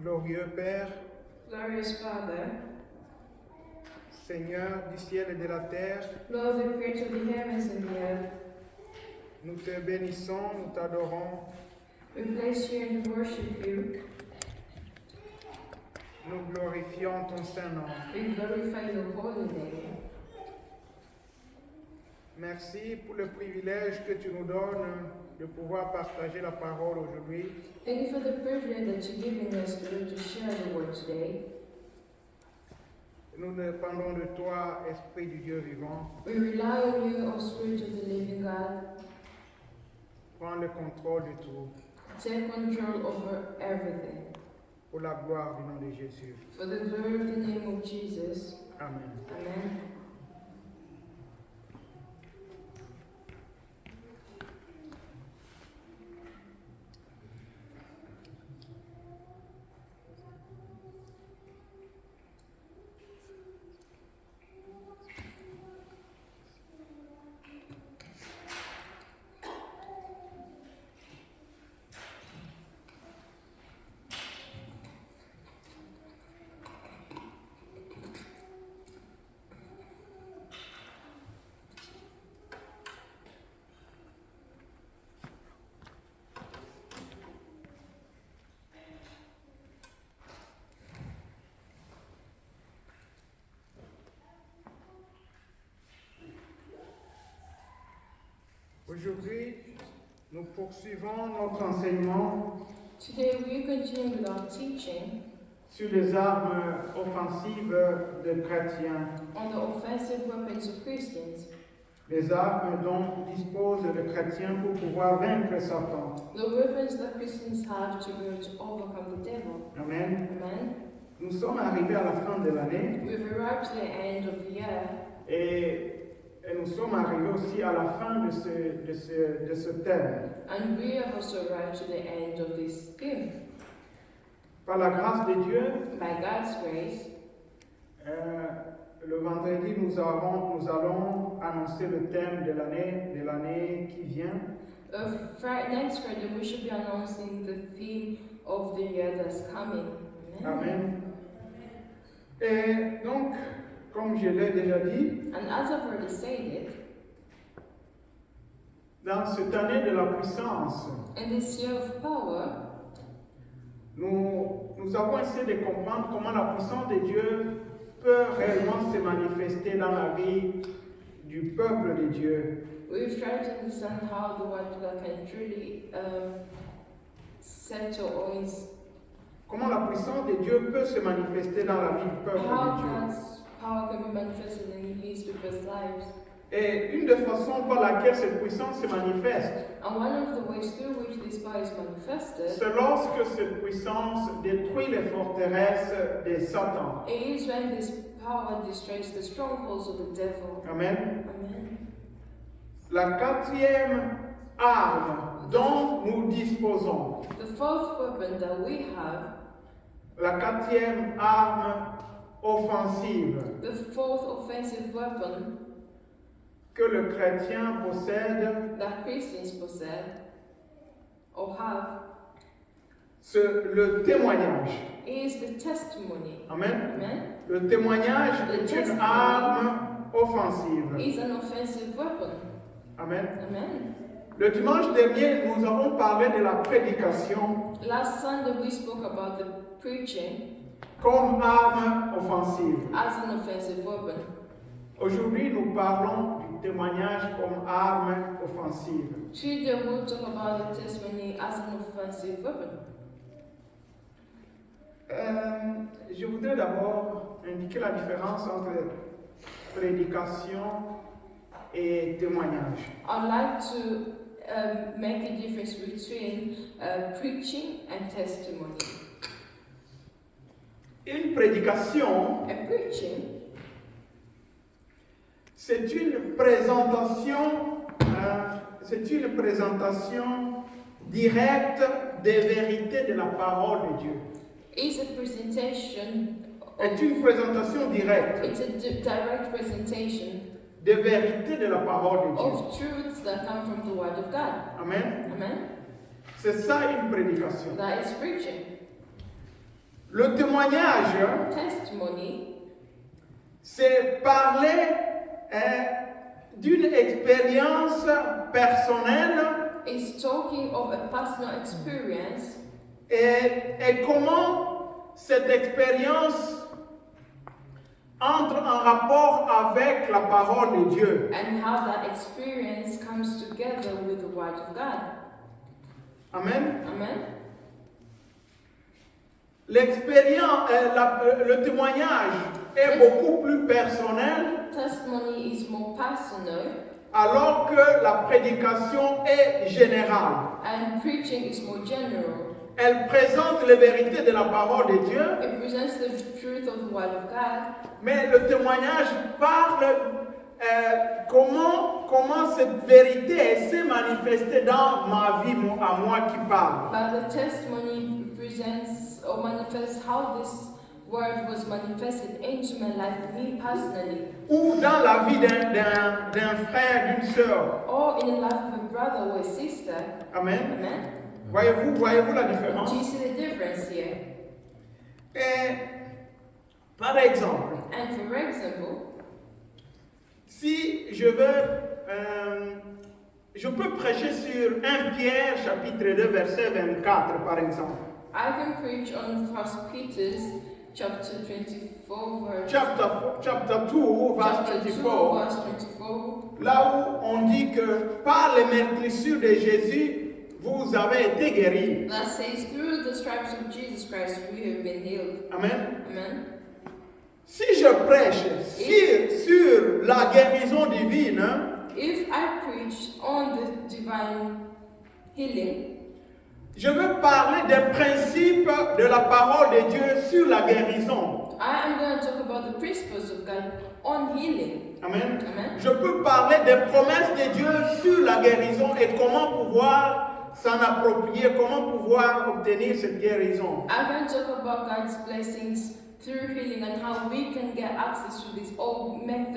Glorieux Père, Glorious Father, Seigneur du ciel et de la terre, Lord, the creator of the heavens and the earth, nous te bénissons, nous t'adorons, we place you and worship you. nous glorifions ton Saint-Nom. We glorify your holy name. Merci pour le privilège que tu nous donnes de pouvoir partager la parole aujourd'hui. Thank you for the privilege that you're giving us to share the word today. Nous dépendons de toi, Esprit du Dieu vivant. We rely on you, O Spirit of the living God. Prends le contrôle de tout, Take control over everything. pour la gloire du nom de Jésus. For the glory of the name of Jesus. Amen. Amen. Aujourd'hui, nous poursuivons notre enseignement Today we continue with our teaching sur les armes offensives des chrétiens, on the offensive weapons of Christians. les armes dont dispose le chrétien pour pouvoir vaincre Satan. The weapons that Christians have to be able to overcome the devil. Amen. Amen. Nous sommes arrivés à la fin de l'année We've arrived to the end of the year, et nous sommes arrivés aussi à la fin de ce thème. and we have also arrived to the end of this theme. Par la grâce de Dieu, By God's grace, le vendredi, nous allons annoncer le thème de l'année qui vient. next Friday we should be announcing the theme of the year that's coming. Amen. Amen. Et donc, comme je l'ai déjà dit, And as I've already said it, dans cette année de la puissance, in this year of power, nous avons essayé de comprendre comment la puissance de Dieu peut réellement se manifester dans la vie du peuple de Dieu. we've tried to understand how the word of God can truly settle or Comment la puissance de Dieu peut se manifester dans la vie du peuple how de Dieu. God's power can be manifested in His people's lives. Et une des façons par laquelle cette puissance se manifeste, And one of the ways through which this power is manifested c'est lorsque cette puissance détruit les forteresses de Satan. it is when this power destroys the strongholds of the devil. Amen. Amen. La quatrième arme dont nous disposons, The fourth weapon that we have, la quatrième arme offensive the fourth offensive weapon que le chrétien possède, that Christians possess or have, c'est le témoignage. is the testimony. Amen. Amen. Le témoignage est une arme offensive. Is an offensive weapon. Amen. Amen. Le dimanche dernier, nous avons parlé de la prédication Last Sunday we spoke about the preaching comme arme offensive. as an offensive weapon. Aujourd'hui, nous parlons du témoignage comme arme offensive. Today we'll talk about the testimony as an offensive weapon. Je voudrais d'abord indiquer la différence entre prédication et témoignage. I'd like to make a difference between preaching and testimony. Une prédication, A preaching c'est une présentation directe des vérités de la parole de Dieu. is a presentation. C'est une présentation directe It's a direct presentation des vérités de la parole de Dieu. of truths that come from the Word of God. Amen. Amen. C'est ça une prédication. That is preaching. Le témoignage, Testimony c'est parler d'une expérience personnelle is talking of a personal experience et comment cette expérience entre en rapport avec la parole de Dieu. and how that experience comes together with the Word of God. Amen. Amen. L'expérience, le témoignage est beaucoup plus personnel, Testimony is more personal, alors que la prédication est générale. and preaching is more general. Elle présente les vérités de la parole de Dieu, It presents the truth of the Word of God, mais le témoignage parle comment cette vérité s'est manifestée dans ma vie, à moi qui parle. but the testimony presents or manifests how this Word was manifested into my life, me personally, Ou dans la vie d'un frère, d'une sœur. or in the life of a brother or a sister. Amen. Amen. Voyez-vous la différence? Do you see the difference here? Et, par exemple, And for example, si je peux prêcher sur 1 Pierre chapitre 2 verset 24 par exemple. I can preach on 1 Peter chapter 24 verse Chapter 2 verse chapter 2 24. verse 24. Là où on dit que par les meurtrissures de Jésus, vous avez été guéris. That says, through the stripes of Jesus Christ we have been healed. Amen. Amen. Si je prêche sur la guérison divine, If I preach on the divine healing, je veux parler des principes de la parole de Dieu sur la guérison. I am going to talk about the principles of God on healing. Amen. Amen. Je peux parler des promesses de Dieu sur la guérison et comment pouvoir s'en approprier, comment pouvoir obtenir cette guérison. I'm going to talk about God's blessings through healing and how we can get access to this or make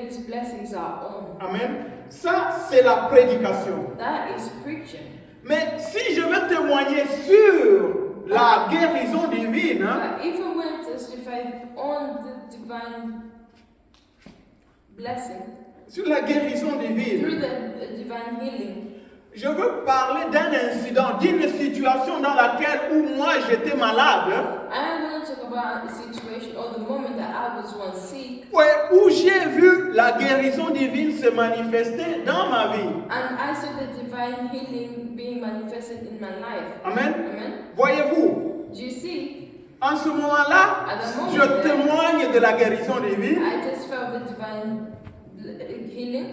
these blessings our own. Amen. Ça, c'est la prédication. That is preaching. Mais si je veux témoigner sur la guérison divine, But even when it testifies on the divine blessing, sur la guérison through divine, the divine healing, je veux parler d'un incident, d'une situation dans laquelle où moi j'étais malade, I'm going to talk about the situation or the moment that I was once sick, ouais, où j'ai vu la guérison divine se manifester dans ma vie. and I saw the divine healing being manifested in my life. Amen. Amen. Voyez-vous, Do you see? en ce moment-là, je témoigne de la guérison divine, I testify of the divine healing,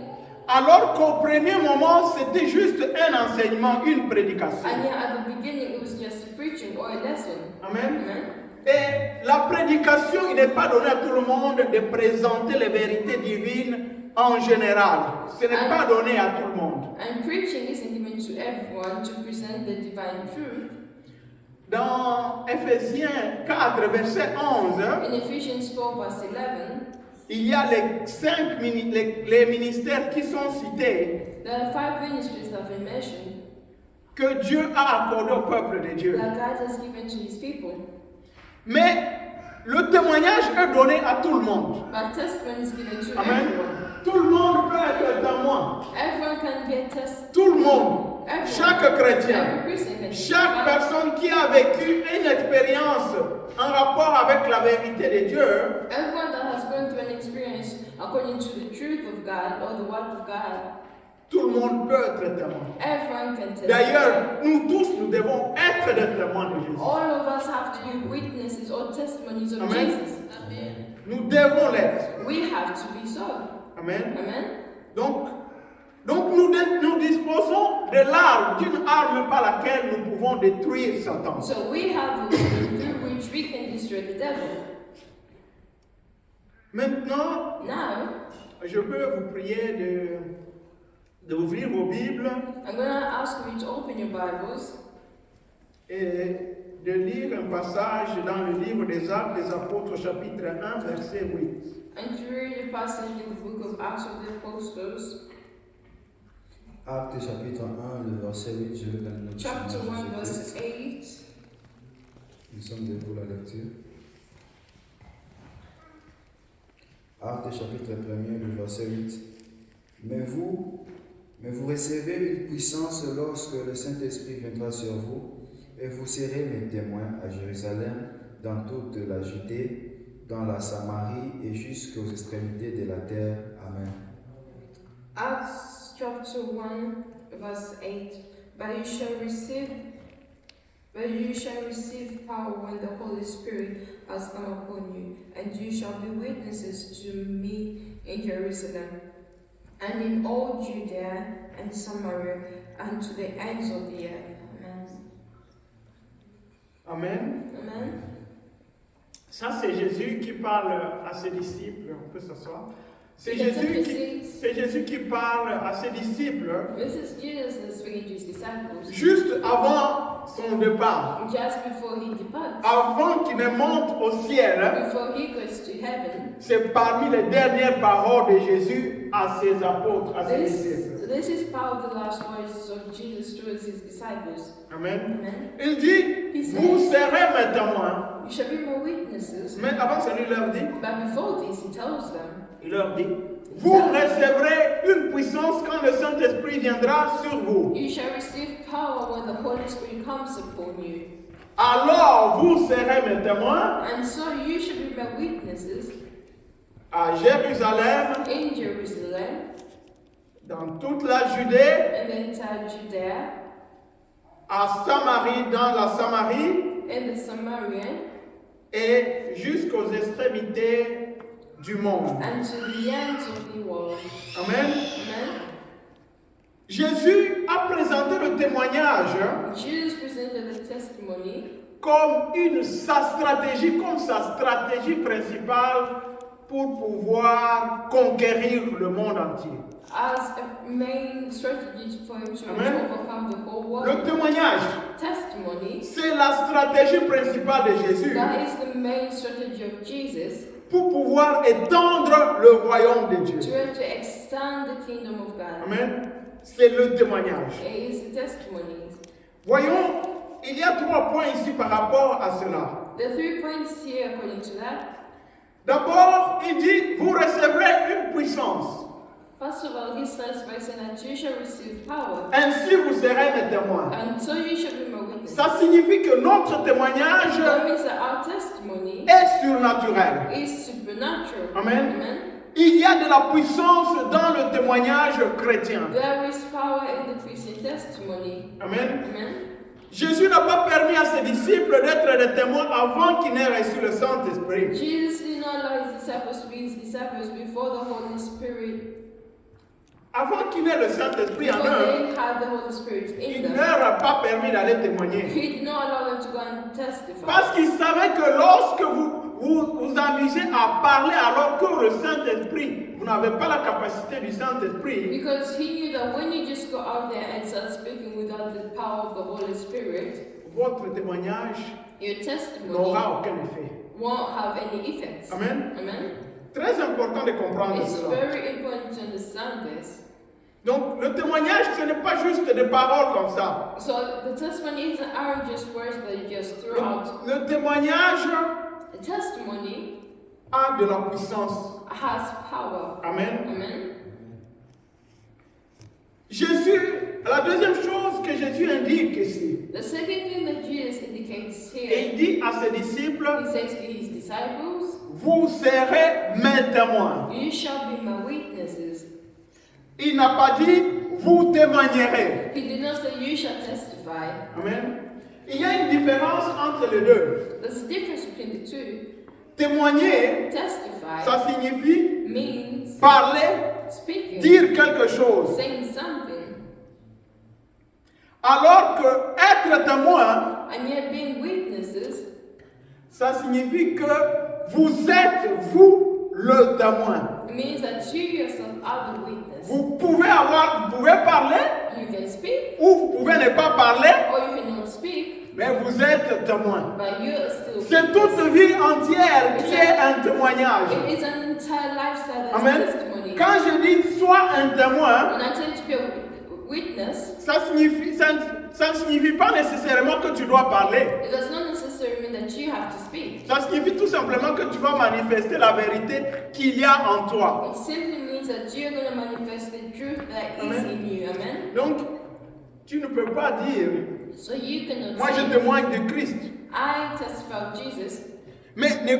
alors qu'au premier moment, c'était juste un enseignement, une prédication. and yet at the beginning it was just a preaching or a lesson. Amen. Amen. Et la prédication, il n'est pas donné à tout le monde de présenter les vérités divines en général. Ce n'est pas donné à tout le monde. And preaching isn't given to everyone to present the divine truth. Dans Ephésiens 4, verset 11, In Ephesians 4 verse 11, il y a les ministères qui sont cités there are 5 ministries that have been mentioned que Dieu a accordé au peuple de Dieu. that God has given to His people. Mais le témoignage est donné à tout le monde. But testimony is given to Amen. everyone. Tout le monde peut être témoin. Everyone can get tested. Tout le monde. Everyone. Chaque chrétien. Every Christian can Chaque testify. personne qui a vécu une expérience en rapport avec la vérité de Dieu, Everyone that has gone through an experience according to the truth of God or the word of God, tout le monde peut être témoin. everyone can testify. D'ailleurs, nous tous, nous devons être des témoins de Jésus. All of us have to be witnesses or testimonies of Amen. Jesus. Amen. Nous devons l'être. We have to be so. Amen. Amen. Donc nous disposons de l'arme, d'une arme par laquelle nous pouvons détruire Satan. So we have a weapon through which we can destroy the devil. Maintenant, Now, je peux vous prier d'ouvrir vos Bibles I'm going to ask you to open your Bibles et de lire un passage dans le livre des Actes des Apôtres, chapitre 1, verset 8. and to read a passage in the book of Acts of the Apostles, Actes chapitre 1, le verset 8, je vais le noter. chapter 1, verse 8. Nous sommes debout pour la lecture. Actes chapitre 1er, le verset 8. Mais vous recevez une puissance lorsque le Saint-Esprit viendra sur vous, et vous serez mes témoins à Jérusalem, dans toute la Judée, dans la Samarie et jusqu'aux extrémités de la terre. Amen. Acts chapter 1, verse 8. But you shall receive power when the Holy Spirit has come upon you, and you shall be witnesses to me in Jerusalem, and in all Judea and Samaria, and to the ends of the earth. Amen. Amen. Amen. Ça, c'est Jésus qui parle à ses disciples. On peut s'asseoir. C'est Jésus qui parle à ses disciples This is Jesus speaking to his disciples. juste avant son départ. Just before he departs. Avant qu'il ne monte au ciel, Before he goes to heaven. c'est parmi les dernières paroles de Jésus à ses apôtres, à ses disciples. This is part of the last words of Jesus towards his disciples. Amen. Amen. Il dit, vous serez mes témoins. You shall be my witnesses. Mais avant ça, il leur dit, But before this, he tells them, il leur dit, vous recevrez une puissance quand le Saint-Esprit viendra sur vous. you shall receive power when the Holy Spirit comes upon you. Alors vous serez mes témoins And so you shall be my witnesses à Jérusalem, in Jerusalem, dans toute la Judée, in the entire Judea, à Samarie, dans la Samarie, in the Samarian, et jusqu'aux extrémités du monde. and to the ends of the world. Amen. Amen. Jésus a présenté le témoignage Jesus presented the testimony comme sa stratégie principale pour pouvoir conquérir le monde entier. as a main strategy for him to Amen. overcome the whole world. Le témoignage, Testimony, c'est la stratégie principale de Jésus that is the main strategy of Jesus pour pouvoir étendre le royaume de Dieu. to extend the kingdom of God. Amen. C'est le témoignage. It is the testimonies. Voyons, il y a 3 points ici par rapport à cela. The 3 points here according to that. D'abord, il dit, vous recevrez une puissance. First of all, he starts by saying that you shall receive power, Ainsi, vous serez mes témoins. and so you shall be my witness. Ça signifie que notre témoignage That means that our testimony est surnaturel. is supernatural. Amen. Amen. Il y a de la puissance dans le témoignage chrétien. There is power in the Christian testimony. Amen. Amen. Jésus n'a pas permis à ses disciples d'être des témoins avant qu'ils n'aient reçu le Saint-Esprit. Jesus did not allow his disciples to be his disciples before the Holy Spirit. Avant qu'ils n'aient le Saint-Esprit en Before eux, they had the Holy Spirit in il ne them. leur a pas permis d'aller témoigner. He did not allow them to go and testify. Parce qu'il savait que lorsque vous amusez à parler alors que le Saint-Esprit, vous n'avez pas la capacité du Saint-Esprit, Because he knew that when you just go out there and start speaking without the power of the Holy Spirit, votre témoignage your testimony n'aura aucun effet. won't have any effects. Amen. Amen. Très important de comprendre It's cela. very important to understand this. Donc le témoignage, ce n'est pas juste des paroles comme ça. So the testimonies aren't just words that you just throw out. Le témoignage The testimony a de la puissance. has power. Amen. Amen. Jésus, la deuxième chose que Jésus indique ici, The second thing that Jesus indicates et here, il dit à ses disciples, he says to his disciples, vous serez mes témoins. you shall be my witnesses. Il n'a pas dit, vous témoignerez. He did not say you shall testify. Amen. Il y a une différence entre les deux. There's a difference between the two. Témoigner, Testify ça signifie means parler, speaking, dire quelque chose. saying something. Alors que être témoin, And yet being witnesses, ça signifie que vous êtes, vous, le témoin. it means that you yourself are the witness. Vous pouvez parler, You can speak ou vous pouvez ne pas parler, or you cannot speak, mais vous êtes témoin. but you are still C'est toute witness. vie entière qui est un témoignage. It is an entire lifestyle that's Amen. testimony. Quand je dis sois un témoin, When I tell you to be a witness, ça ne signifie pas nécessairement que tu dois parler. it does not necessarily necessarily mean that you have to speak. Ça signifie tout simplement que tu vas manifester la vérité qu'il y a en toi. It simply means that you're going to manifest the truth that is Amen. in you. Amen. Donc, tu ne peux pas dire, So you cannot moi je say, témoigne de Christ, I testify of Jesus, mais ne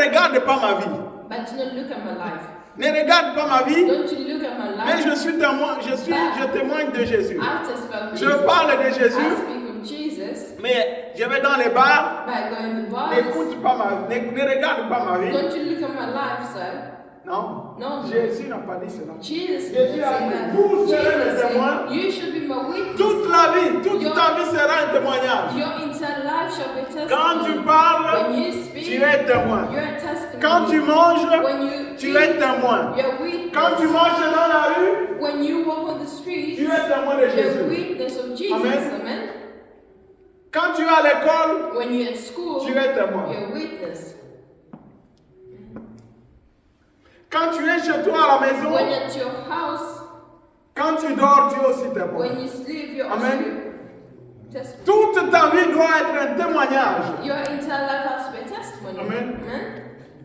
regarde pas ma vie. but do not look at my life. Ne regarde pas ma vie, Don't you look at my mais life. je témoigne de Jésus. I testify of Je Jesus. parle de I Jésus, speak of Jesus, mais je vais dans les bars, but I go in the bars. n'écoute pas ma vie, ne regarde pas ma vie. Don't you look at my life, sir? Non, No. Jésus n'a pas dit cela. Jesus Jésus didn't a say dit, that. vous serez Jesus mes said, témoins. you should be my witness. Toute la vie, toute ta vie sera un témoignage. Your entire life shall be testimony. Quand tu parles, when you speak, tu es témoin. you're a testimony. Quand tu manges, when you tu eat, es témoin. you're witness. Quand tu marches dans la rue, when you walk on the street, tu es témoin de you're Jésus. witness of Jesus. Amen. Amen. Quand tu es à l'école, When you're at school, tu es témoin. you're witness. Quand tu es chez toi à la maison, When you're at your house, quand tu dors, tu es aussi témoin. when you sleep, you're Amen. also testimony. Toute ta vie doit être un témoignage. Your entire life has to be a testimony. Amen. Amen.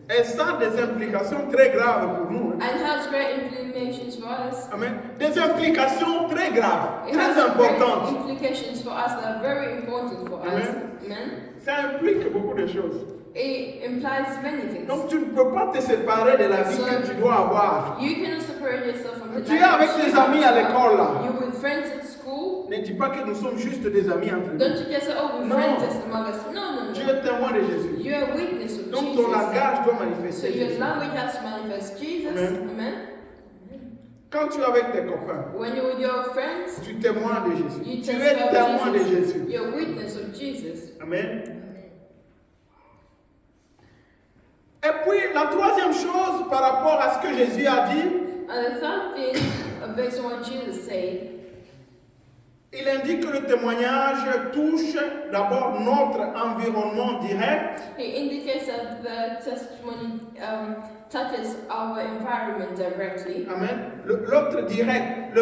Et ça a des implications très graves pour nous. hein. And it has great implications for us. Amen. Des implications très graves, It has très great importantes. implications for us that are very important for us. Amen. Amen. Ça implique beaucoup de choses. It implies many things. Donc tu ne peux pas te séparer de la vie que tu dois avoir. You cannot separate yourself from the Tu es life avec that tes you have. amis à l'école là. You're with friends at school. Ne dis pas que nous sommes juste des amis entre nous. Don't you just say, oh, we're No. friends just among us. No, Tu no, no. es témoin de Jésus. You're a witness of Donc ton Jesus. langage doit So manifester your Jésus. language has to manifest Jesus. Amen. Amen. Quand tu es avec tes copains, When you're with your friends, tu témoignes de Jésus. you Tu es testify témoin of de Jesus. Jésus. You're a witness of Jesus. Amen. Et puis la troisième chose par rapport à ce que Jésus a dit, And the third thing, based on what Jesus said, il indique que le témoignage touche d'abord notre environnement direct, he indicates that the testimony touches our environment directly. amen, l'autre direct,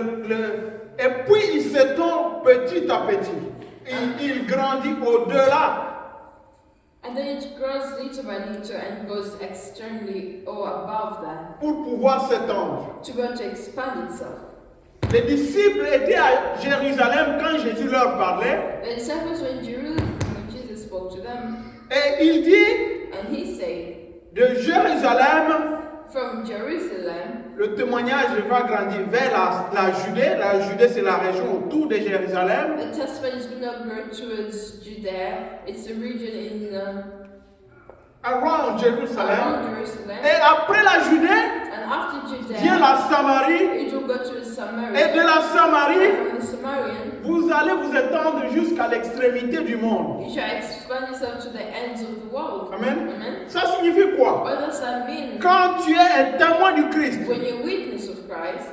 et puis il s'étend petit à petit, il grandit au-delà. And then it grows little by little and goes externally or above that Pour pouvoir s'étendre. to be able to expand itself. Les disciples étaient à Jérusalem quand Jésus leur parlait, The disciples were in Jerusalem when Jesus spoke to them, et il dit and he said, de Jérusalem, from Jerusalem, le témoignage va grandir vers la Judée. La Judée, c'est la région autour de Jérusalem. the testimony is going to grow towards Judea. It's a region in Around Jérusalem. around Jerusalem. Et après la Judée, And after vient Judea, la Samarie. it will go to Et Samaria. de la Samarie, From the Samarian, vous allez vous étendre jusqu'à l'extrémité du monde. you shall expand yourself to the ends of the world. Amen. Amen. Ça signifie quoi? What does that mean? Quand tu es un témoin du Christ, When you're witness of Christ,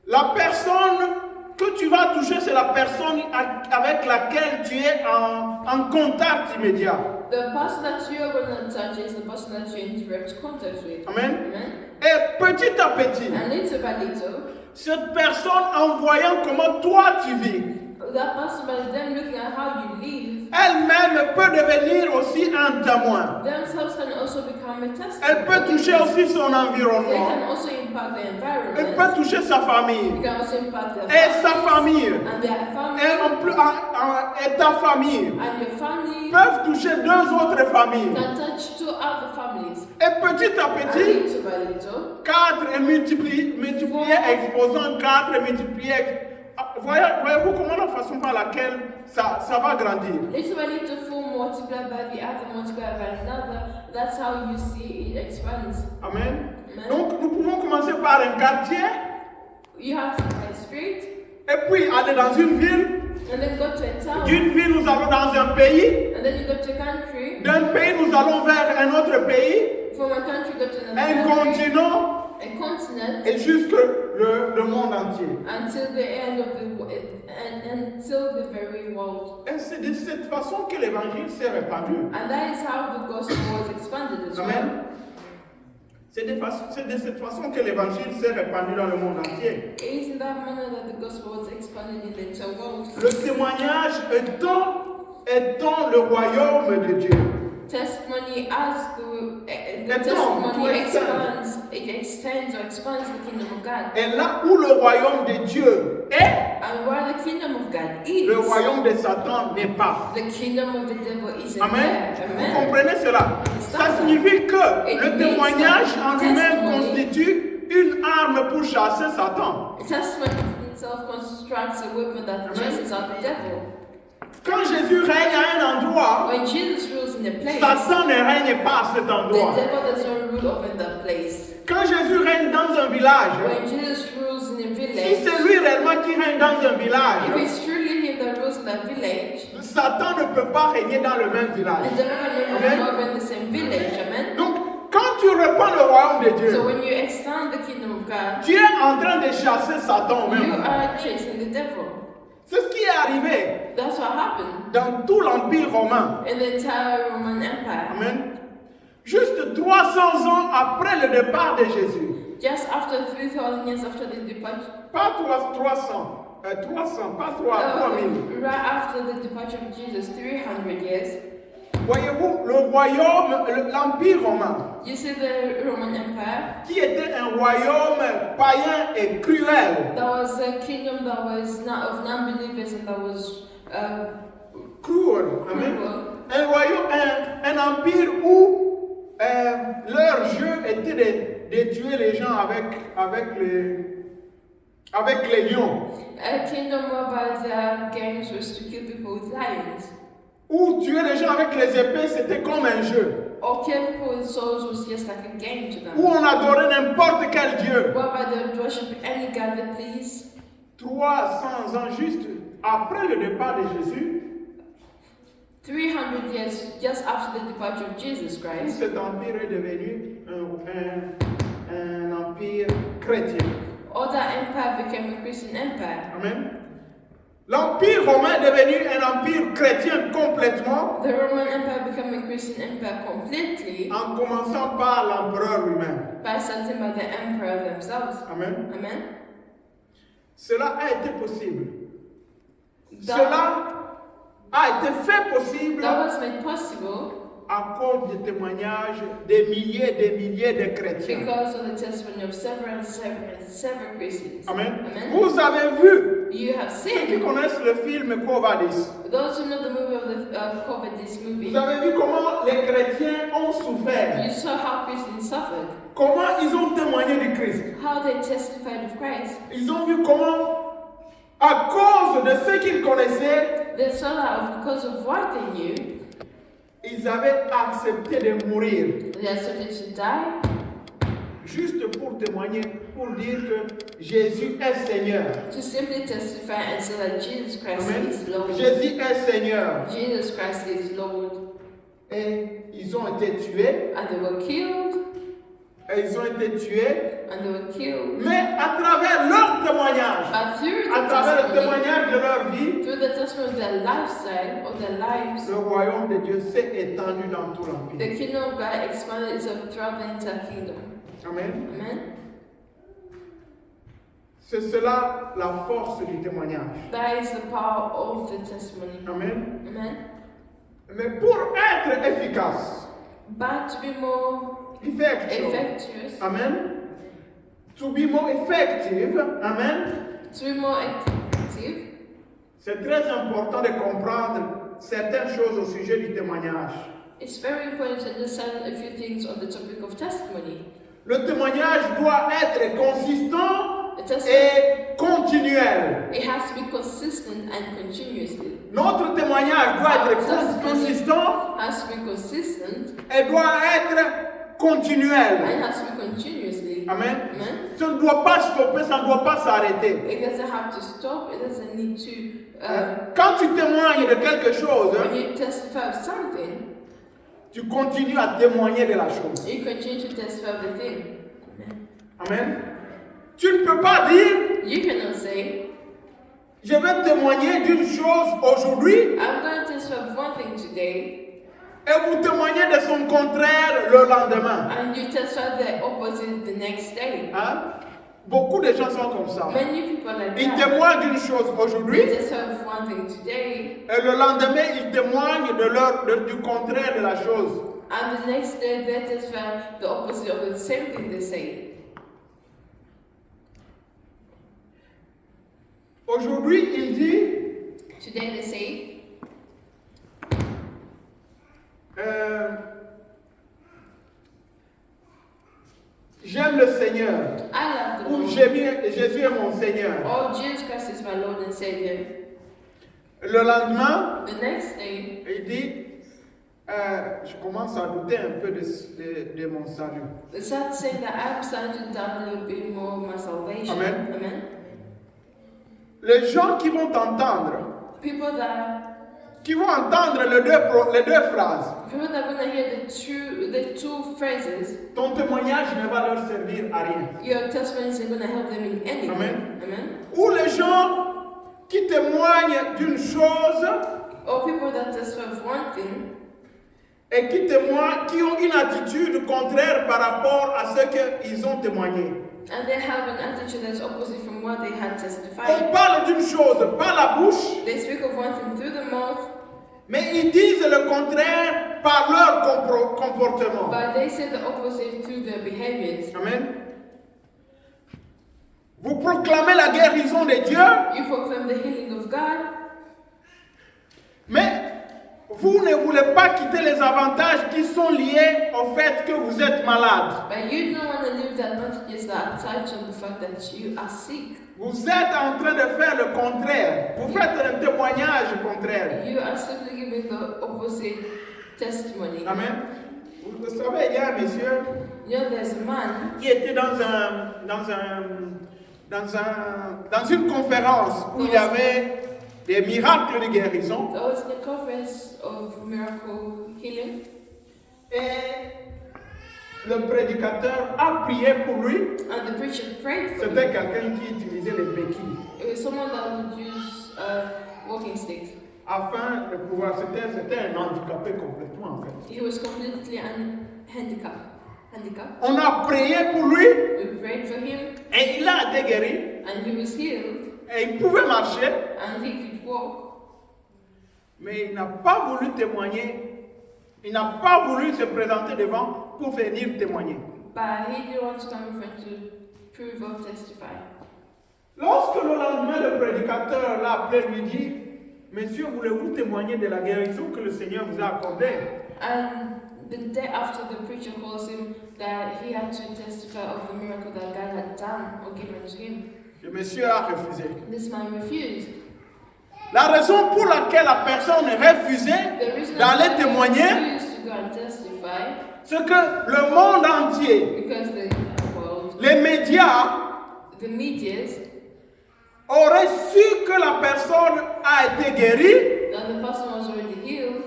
la personne que tu vas toucher, c'est la personne avec laquelle tu es en contact immédiat. the person that you're going to touch is the person that you're in direct contact with. Amen. Amen. Et petit à petit, And little by little, cette personne, en voyant comment toi tu vis, that person, by them looking at how you live, elle-même peut devenir aussi un témoin. themselves can also become a Elle peut testimony. toucher aussi son They environnement. can also impact the Elle environment. peut toucher sa famille. They can also impact their Et sa families famille. and their Et, family et ta famille and your family peuvent toucher deux autres familles. can touch two other families. Et petit à And petit, little by little, 4 et multiplié, exposant 4 et multiplié. Voyez-vous comment la façon par laquelle ça va grandir. little by little, four multiplied by the other, multiplied by another. That's how you see it expands. Amen. Amen. Donc nous pouvons commencer par un quartier You have to by spirit, et puis aller dans une ville. and then go to a town, D'une ville, nous allons dans un pays. and then you go to a country. D'un pays, nous allons vers un autre pays. From a country, go to Un another country, continent a continent, et jusque le monde entier. until the end of until the very world. Et c'est de cette façon que l'évangile s'est répandu. And that is how the gospel was expanded as well. Amen. C'est de cette façon que l'évangile s'est répandu dans le monde entier. It is in that manner that the gospel was expanded in the entire world. Le témoignage étend étend le royaume de Dieu. Testimony as the Extend, testimony to extend. extends or expands the kingdom of God. Et là où le royaume de Dieu est, And where the kingdom of God is, le royaume de Satan n'est pas. the kingdom of the devil isn't Amen. there. Vous Amen. comprenez cela? Ça signifie que It le means témoignage that en lui-même testimony- constitue une arme pour chasser Satan. Testimony itself constructs a weapon that chases out the devil. Quand Jésus règne à un endroit, When Jesus rules in a place, Satan ne règne pas à cet the endroit. devil doesn't rule over that place. Quand Jésus règne dans un village, When Jesus rules in a si village, c'est lui réellement qui règne dans un if village, it's truly him that rules in that village, Satan ne peut pas régner dans le même village. the devil can Amen. rule over in the same village. Amen. Donc, quand tu reprends le royaume de So Dieu, when you extend the kingdom of God, tu es en train de chasser Satan au you même. are chasing the devil. C'est ce qui est arrivé That's what happened dans tout l'Empire romain. in the entire Roman Empire. Amen. Juste 300 ans après le départ de Jésus. Just after 3,000 years after the departure, Pas 300, pas 3000. right after the departure of Jesus, 300 years, Voyez-vous, le royaume, l'Empire romain, you see the Roman Empire, qui était un royaume païen et cruel. that was a kingdom that was not of non-believers and that was Cruel. Amen. cruel. Un royaume, un empire où leur jeu était de tuer les gens avec les lions. A kingdom whereby their games was to kill people with lions. Où tuer les gens avec les épées, c'était comme un jeu. Or kill people with swords was just like a game to Où them. on adorait n'importe quel dieu. Whereby they would worship any god they please. 300 ans juste après le départ de Jésus, 300 years just after the departure of Jesus Christ, cet empire est devenu un empire chrétien. all that empire became a Christian empire. Amen. L'empire romain est devenu un empire chrétien complètement, The Roman Empire became a Christian empire completely en commençant par l'empereur lui-même. by starting by the emperor themselves. Amen. Amen. Cela a été possible. That, Cela a été fait possible that was made possible à cause des témoignages des milliers de chrétiens. because of the testimony of several Christians. Amen. Amen. Vous avez vu, You have ceux qui seen, connaissent le film Quo Vadis, those who know the movie of the COVID, this movie, vous avez vu comment les chrétiens ont souffert, you saw how Christians suffered, comment ils ont témoigné du Christ. how they testified of Christ. Ils ont vu comment, à cause de ce qu'ils connaissaient, They saw that because of what they knew, ils avaient accepté de mourir. they accepted to die Juste pour témoigner, pour dire que Jésus est Seigneur. to simply testify and say that Jesus Christ Amen. is Lord. Jésus est Seigneur. Jesus Christ is Lord. Et ils ont été tués. And they were killed, Et ils ont été tués. and they were killed. Mais à travers leur témoignage, But through à the travers le testimony, témoignage de leur vie, through the testimony of their lifestyle, of their lives, le royaume de Dieu s'est étendu dans tout l'empire. the kingdom of God expanded itself throughout the entire kingdom. Amen. Amen. C'est cela la force du témoignage. That is the power of the testimony. Amen. Amen. Mais pour être efficace, But to be more effective, Amen. To be more effective, Amen. to be more effective, C'est très important de comprendre certaines choses au sujet du témoignage. it's very important to understand a few things on the topic of testimony. Le témoignage doit être consistant The testimony, et continuel. it has to be consistent and continuously. Notre témoignage doit être consistant Has to be consistent et doit être continuel. and has to be continuously. Amen. Amen. Ça ne doit pas stopper, ça ne doit pas s'arrêter. It doesn't have to stop. It doesn't need to. Quand tu témoignes de quelque chose, When you testify of something, tu continues à témoigner de la chose. you continue to testify of the thing. Amen. Amen. Tu ne peux pas dire, You cannot say, je vais témoigner d'une chose aujourd'hui I'm going to testify of one thing today, et vous témoignez de son contraire le lendemain. and you testify the opposite the next day. Hein? Beaucoup de gens sont comme ça. Many people like Ils that. témoignent d'une chose They aujourd'hui just have one thing today, et le lendemain, ils témoignent du contraire de la chose. and the next day they testify the opposite of the same thing they say. Aujourd'hui, il dit, Today they say, j'aime le Seigneur. I love the Ou Lord. Jésus est mon Seigneur. Oh, Jesus Christ is my Lord and Savior. Le lendemain, The next day, il dit, je commence à douter un peu de mon salut. the sad saying that I'm starting to doubt a little bit more of my salvation. Amen. Amen. Les gens qui vont entendre, People that les deux phrases, are gonna hear the two phrases, ton témoignage ne va leur servir à rien. your testimony isn't gonna help them in anything. Amen. Amen. Ou les gens qui témoignent d'une chose Or people that testify of one thing et qui ont une attitude contraire par rapport à ce qu'ils ont témoigné. and they have an attitude that's opposite from what they had On testified. parle d'une chose par la bouche, They speak of one thing through the mouth, mais ils disent le contraire par leur comportement. but they say the opposite through their behaviors. Amen. Vous proclamez la guérison de Dieu, You proclaim the healing of God, mais vous ne voulez pas quitter les avantages qui sont liés au fait que vous êtes malade. but you don't want to leave the advantages that attach on the fact that you are sick. Vous êtes en train de faire le contraire. Vous faites un témoignage contraire. You are simply giving the opposite testimony. Amen. Vous savez, il y a un monsieur You know, there's a man qui était dans une conférence où il y avait des miracles de guérison. that was the conference of miracle healing, Et le prédicateur a prié pour lui. and the preacher prayed for C'était him. quelqu'un qui utilisait les béquilles It was someone that would use walking sticks. afin de pouvoir. C'était un handicapé complètement en fait. He was completely handicapped. On a prié pour lui We prayed for him, et il a été guéri and he was healed, et il pouvait marcher, and he could walk. mais il n'a pas voulu témoigner. Il n'a pas voulu se présenter devant pour venir témoigner. But he didn't want to come in front to prove or testify. Lorsque le lendemain le prédicateur l'a appelé, lui dit, Monsieur, voulez-vous témoigner de la guérison que le Seigneur vous a accordée? And the day after, the preacher calls him that he had to testify of the miracle that God had done or given to him. Le monsieur a refusé. This man refused. La raison pour laquelle la personne refusait The reason d'aller why he témoigner, refused to go and testify, c'est que le monde entier, because the world, les médias, the medias, auraient su que la personne a été guérie that the person was already healed,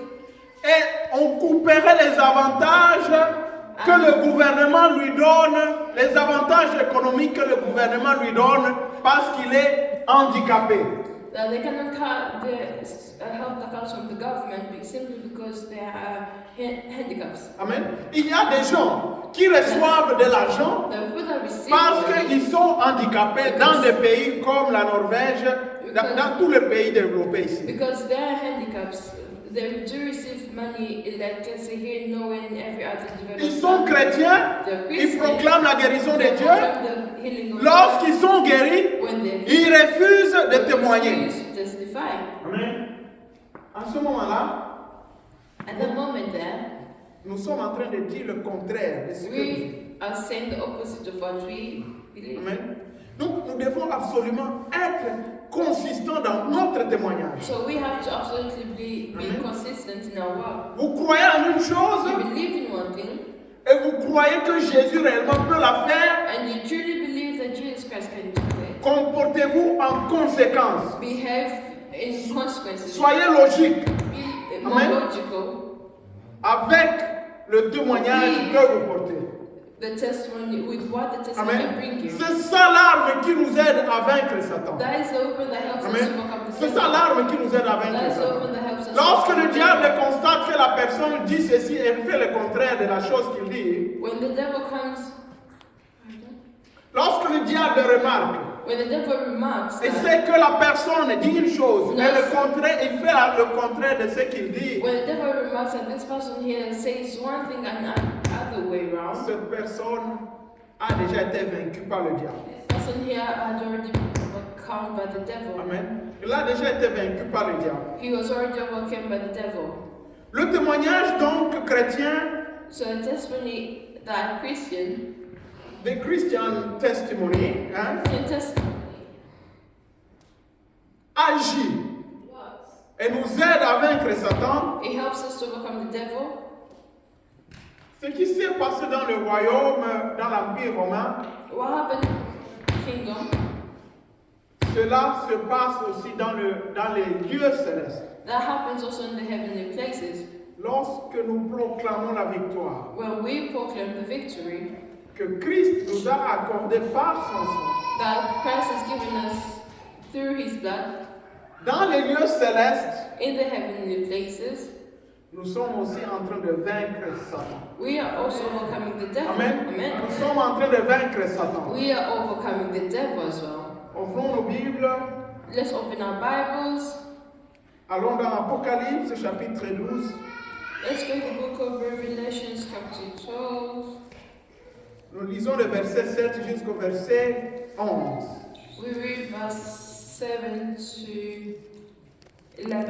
et on couperait les avantages que le gouvernement lui donne, les avantages économiques que le gouvernement lui donne parce qu'il est handicapé. that they cannot cut the help that comes from the government simply because they are handicaps. Amen. Il y a des gens qui reçoivent de l'argent The people that receive parce money, qu'ils sont handicapés dans des pays comme la Norvège, dans tous les pays développés ici. because they are handicaps, they do receive money like let's say here in Norway and every other developed Ils sont country. chrétiens, They're ils Christian, proclament la guérison de they Dieu. proclaim the healing of God. Lorsqu'ils sont guéris, When they ils refusent de témoigner. refuse to testify. Amen. En ce moment-là, At the moment there, nous sommes en train de dire le contraire de ce que nous disons. we are saying the opposite of what we believe. Amen. Donc nous devons absolument être consistants dans notre témoignage. So we have to absolutely be Amen. consistent in our work. Vous croyez en une chose You believe in one thing, et vous croyez que Jésus réellement peut la faire, and you truly believe that Jesus Christ can do it. comportez-vous en conséquence. Behave in consequences. Soyez logique Be more Amen. logical. avec le témoignage que vous portez. The testimony with what the testimony can bring Amen. you. C'est ça l'arme qui nous aide à vaincre Satan. That is the weapon that helps us Amen. overcome the C'est ça Satan. l'arme qui nous aide à That vaincre is the Satan. weapon that helps us Lorsque overcome le the diable devil. constate que la personne dit ceci et fait le contraire de la chose qu'il dit, When the devil comes, Lorsque le diable remarque when the devil remarks et that, sait que la personne dit une chose, No. et le contraire, il fait le contraire de ce qu'il dit, when the devil remarks that this person here says one thing and other way around, cette personne a déjà été vaincue par le diable. this person here had already been overcome by the devil. Amen. Il a déjà été vaincu par le diable. He was already overcome by the devil. Le témoignage donc chrétien, So the testimony that Christian the Christian testimony, hein, can testify agit et nous aide à vaincre Satan. it helps us to overcome the devil. Ce qui s'est passé dans le royaume, dans l'Empire romain, What happened in the kingdom, cela se passe aussi dans les lieux célestes. that happens also in the heavenly places. Lorsque nous proclamons la victoire When we proclaim the victory que Christ nous a accordée par son sang, that Christ has given us through his blood dans les lieux célestes, in the heavenly places, nous sommes aussi en train de vaincre Satan. we are also overcoming the devil. Amen. Amen. Nous sommes en train de vaincre Satan. We are overcoming the devil as well. Ouvrons nos Bibles. Let's open our Bibles. Allons dans Apocalypse chapitre 12. Let's go to the book of Revelations, chapter 12. Nous lisons le verset 7 jusqu'au verset 11. We read verse 7 to 11.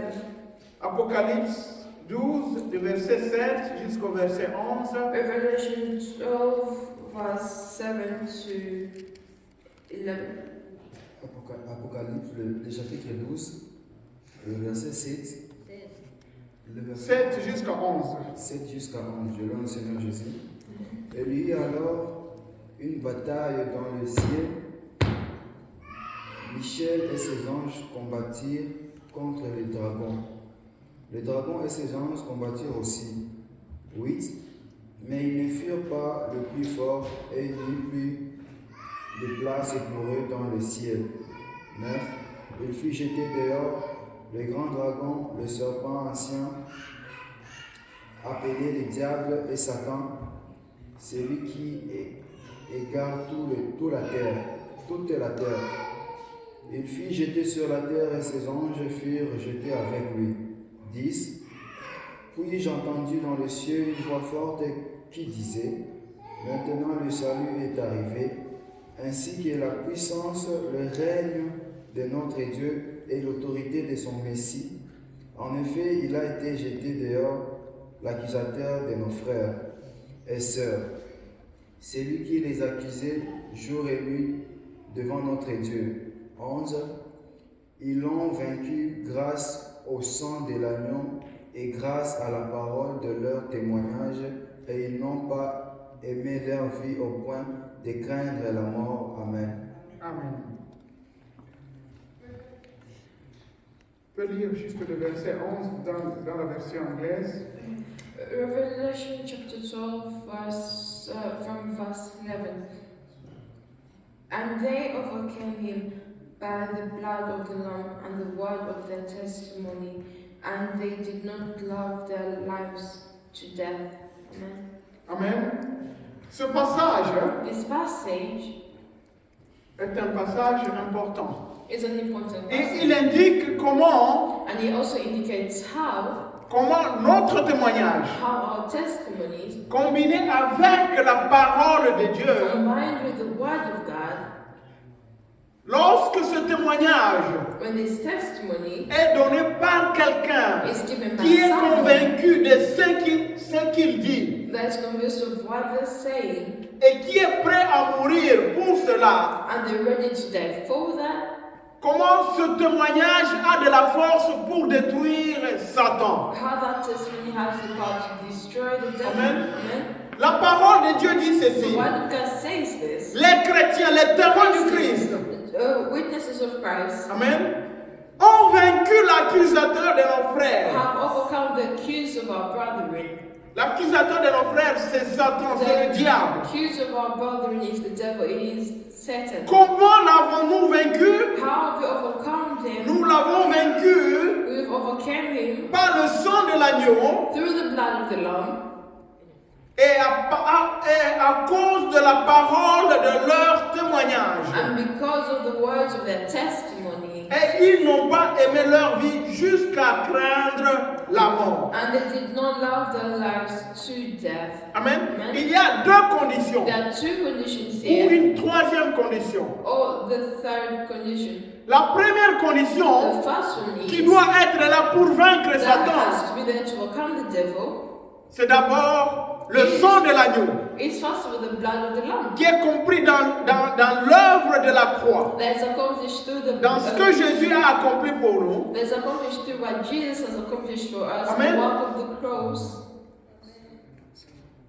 Apocalypse 12, du verset 7 jusqu'au verset 11. Revelation 12, verse 7 to 11. Apocalypse, le chapitre 12, le verset 7. Le verset 7 jusqu'à 11. 7 jusqu'à 11, je loue le Seigneur Jésus. Et il y eut alors une bataille dans le ciel. Michel et ses anges combattirent contre les dragons. Les dragons et ses anges combattirent aussi. 8. Mais ils ne furent pas le plus fort et il n'y eut plus de place pour eux dans le ciel. 9. Il fut jeté dehors, le grand dragon, le serpent ancien, appelé le diable et Satan, celui qui égare toute la terre. Il fut jeté sur la terre et ses anges furent jetés avec lui. 10. Puis j'entendis dans le ciel une voix forte qui disait: Maintenant le salut est arrivé, ainsi que la puissance, le règne de notre Dieu et l'autorité de son Messie. En effet, il a été jeté dehors, l'accusateur de nos frères et sœurs, celui qui les accusait jour et nuit devant notre Dieu. 11. Ils l'ont vaincu grâce au sang de l'agneau et grâce à la parole de leur témoignage, et ils n'ont pas aimé leur vie au point de craindre la mort. Amen. Amen. Je peux lire juste le verset 11 dans la version anglaise. Revelation chapter 12, from verse 11. And they overcame him by the blood of the Lamb and the word of their testimony, and they did not love their lives to death. Amen. Amen. Ce passage This passage est un passage important. is an important Et passage. il indique comment And it also indicates how notre témoignage, our testimonies, combiné avec la parole de Dieu, combined with the word of God, lorsque ce témoignage when this testimony est donné par quelqu'un is given by qui est someone convaincu de ce qu'il dit that is convinced of what they're saying, et qui est prêt à mourir pour cela, and they're ready to die for that, comment ce témoignage a de la force pour détruire Satan. how that testimony has the power to destroy the devil. Amen. Amen. La parole de Dieu dit The ceci: word of God says this. les chrétiens, les témoins du Christ, Witnesses of Christ amen, ont vaincu l'accusateur de nos frères. have overcome the accuse of our brethren. L'accusateur de nos frères, c'est Satan, c'est le diable. The accuse of our brethren is the devil, it is Satan. Comment l'avons-nous vaincu? How have we overcome them? Nous l'avons vaincu We've overcome him par le sang de l'agneau through the blood of the Lamb et à cause de la parole de leur témoignage. témoignage. And because of the words of their testimony, Et ils n'ont pas aimé leur vie jusqu'à craindre la mort. and they did not love their lives to death. Amen. Amen. Il y a deux conditions. There are two conditions Ou here, une troisième condition. or the third condition. La première condition The first one qui is doit être là pour vaincre that Satan, has to be there to overcome the devil. c'est d'abord le sang de l'agneau It's first of all the blood of the Lamb qui est compris dans l'œuvre de la croix, that is accomplished through the dans ce que Jésus a accompli pour nous. that's accomplished through what Jesus has accomplished for us, Amen. the work of the cross.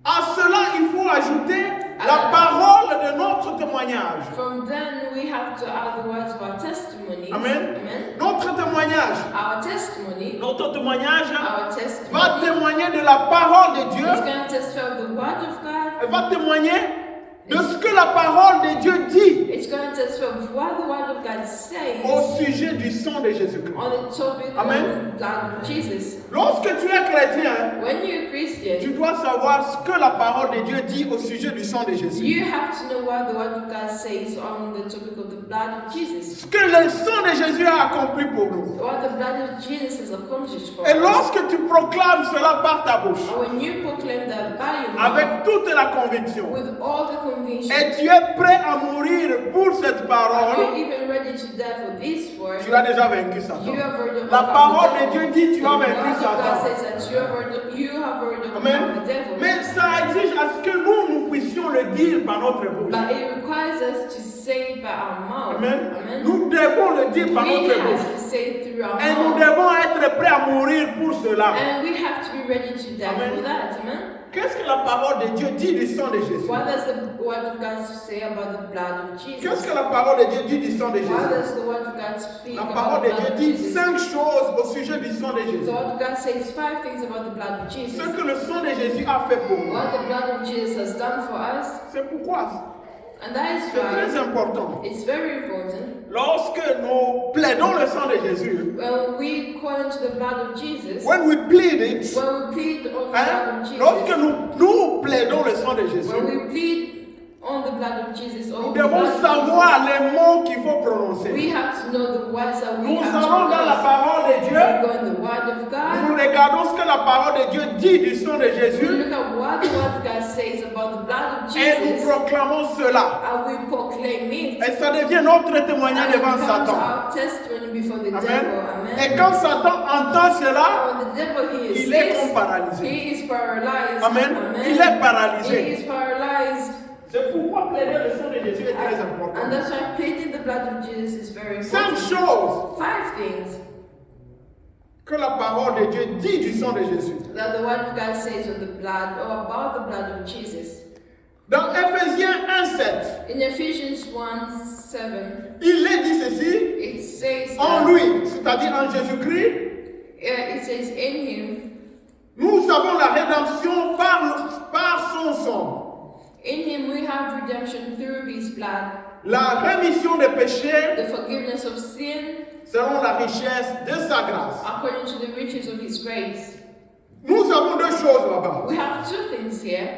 À cela, il faut ajouter la parole de notre témoignage. From then we have to add the words of our testimony. Amen. Amen. Notre témoignage, Our testimony. notre témoignage Our va testimony. témoigner de la parole de Dieu. It's going to testify of the word of God. Elle va témoigner de ce que la parole de Dieu dit It's going to testify of what the word of God says au sujet du sang de Jésus-Christ. on the topic Amen. of the blood of Jesus. Lorsque tu es chrétien, When you're a Christian, tu dois savoir ce que la parole de Dieu dit au sujet du sang de Jésus. you have to know what the word of God says on the topic of the blood of Jesus. Ce que le sang de Jésus a accompli pour nous. What the blood of Jesus has accomplished for Et us. lorsque tu proclames cela par ta bouche, And when you proclaim that by your mouth, avec toute la conviction, with all the conviction, et tu es prêt à mourir pour cette you're parole, even ready to die for this word, tu as déjà vaincu you Satan. have already La overcome parole the de Dieu devil. dit tu as The vaincu word of God Satan. says that you have already overcome Amen. the devil. Mais ça exige à ce que nous puissions le dire par notre bouche. But it requires us to say it by our mouth. Amen. Amen. Nous devons le dire par We notre have bouche. to say it through our Et nous mouth. devons être prêts à mourir pour cela. And we have to be ready to die Amen. for that. Amen. Qu'est-ce que la parole de Dieu dit du sang de Jésus? What does the word of God say about the blood of Jesus? Qu'est-ce que la parole de Dieu dit du sang de What Jésus? does the word of God speak La about parole the de blood Dieu of dit Jesus? 5 choses au sujet du sang de The Jésus. word of God says 5 things about the blood of Jesus. Ce que le sang de Jésus a fait pour nous. What the blood of Jesus has done for us. C'est pourquoi And that is c'est très why important. it's very important Lorsque nous plaidons le sang de Jésus, when we call into the blood of Jesus, when we plead it, when we plead on the hein, blood of Jesus, lorsque nous plaidons le sang de Jésus, when we plead on the blood of Jesus, nous or the devons blood of savoir les mots qu'il faut Jesus, prononcer. we have to know the words that we Nous have to allons dans la pronounce. parole de We Dieu, go in the word of nous God. regardons ce que la parole de Dieu dit du sang de We Jésus look at what the word of God says about the blood of et nous Jesus, proclamons cela. and we proclaim it. Et ça devient notre témoignage And it devant becomes Satan. our testimony before the Amen. devil. Amen. Et quand Satan entend cela, When the devil hears il est this, comme paralysé. he is paralyzed. Amen. Amen. Il est paralysé. He is paralyzed. C'est pourquoi plaider le sang de Jésus est très And important. that's why pleading the blood of Jesus is very 5 important. choses 5 things que la parole de Dieu dit du sang de Jésus. that the word of God says on the blood or about the blood of Jesus. Dans Éphésiens 1:7, In Ephesians 1:7, il est dit ceci, it says en that, lui, c'est-à-dire en Jésus-Christ, it says in him, nous avons la rédemption par son sang, in him we have redemption through his blood, la rémission des péchés the forgiveness of sin selon la richesse de sa grâce. according to the riches of his grace. Nous avons deux choses là-bas. We have 2 things here.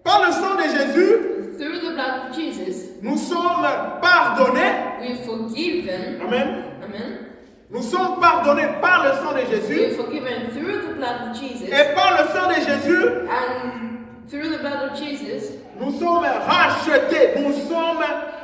Par le sang de Jésus, Through the blood of Jesus, nous sommes pardonnés. we're forgiven. Amen. Amen. Nous sommes pardonnés par le sang de We're Jésus. forgiven through the blood of Jesus. Et par le sang de Jésus, And through the blood of Jesus, nous sommes rachetés.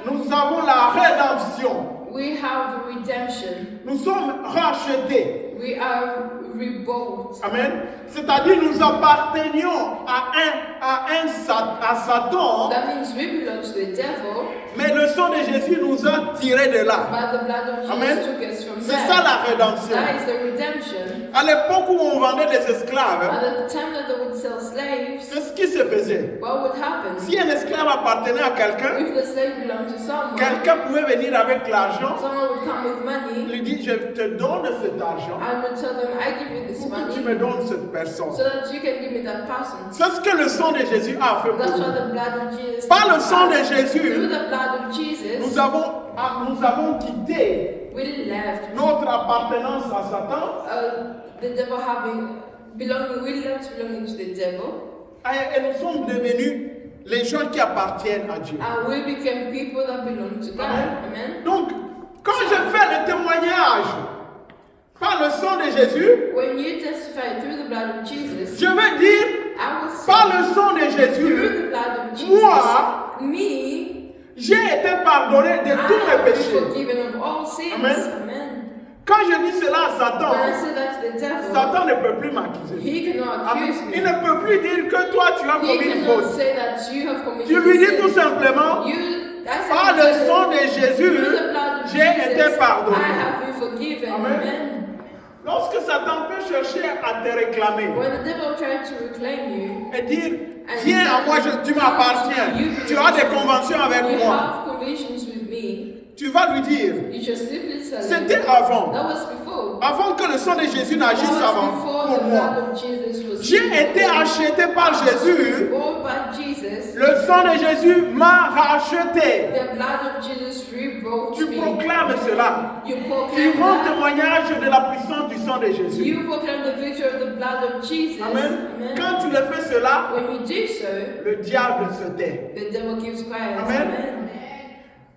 Nous avons la rédemption. we have the redemption. Nous sommes rachetés. We are rebought. Amen. C'est-à-dire nous appartenions à Satan, That means we belong to the devil, mais le sang de Jésus nous a tirés de là. but the blood of Jesus Amen. took us from C'est ça there. la rédemption. That is the redemption. À l'époque où on vendait des esclaves, At the time that they would sell slaves, c'est ce qui se faisait. what would happen? Si un esclave appartenait à quelqu'un, If the slave belonged to someone, quelqu'un pouvait venir avec l'argent, someone would come with money lui dit je te donne cet argent and would tell them, I give you this pour que tu money me donnes cette personne. so that you can give me that person. C'est ce que le sang de Jésus a fait pour That's what nous. the blood of Jesus Par did le for sang de us. Jésus, Through the blood of Jesus, nous avons quitté we left notre appartenance à Satan the devil we left belonging to the devil, et nous sommes devenus les gens qui appartiennent à Dieu. And we became people that belong to God. Amen. Donc, quand je fais le témoignage par le sang de Jésus, When you testify through the blood of Jesus, je veux dire I will say par le sang de through Jésus, the blood of Jesus, moi, me, j'ai été pardonné de I tous mes have been péchés. forgiven of all sins. Amen. Amen. Quand je dis cela à When I Satan, say that to the devil, Satan ne peut plus m'accuser. he cannot Amen. accuse me. Il ne peut plus dire que toi tu as He commis une cannot faute. say that you have committed Tu lui a dis sin. tout simplement, I par said le to sang you, de Jésus, through the blood of j'ai Jesus, été pardonné. I have been forgiven. Amen. Amen. Lorsque Satan peut chercher à te réclamer When the devil tried to reclaim you, et dire, viens à moi, tu m'appartiens, tu as des conventions avec you moi, have conversations with me, tu vas lui dire, you just simply tell him. c'était avant, That was before. avant que le sang de Jésus That n'agisse was avant before pour the moi. blood of Jesus was J'ai été acheté par Jésus, bought by Jesus. le sang de Jésus m'a racheté. The blood of Jesus rebought Tu me. proclames cela. You Tu proclaim rends that. témoignage de la puissance du sang de Jésus. You proclaim the victory of the blood of Jesus. Amen. Amen. Quand tu le fais cela, When we do so, le diable se tait. the devil keeps quiet. Amen. Amen.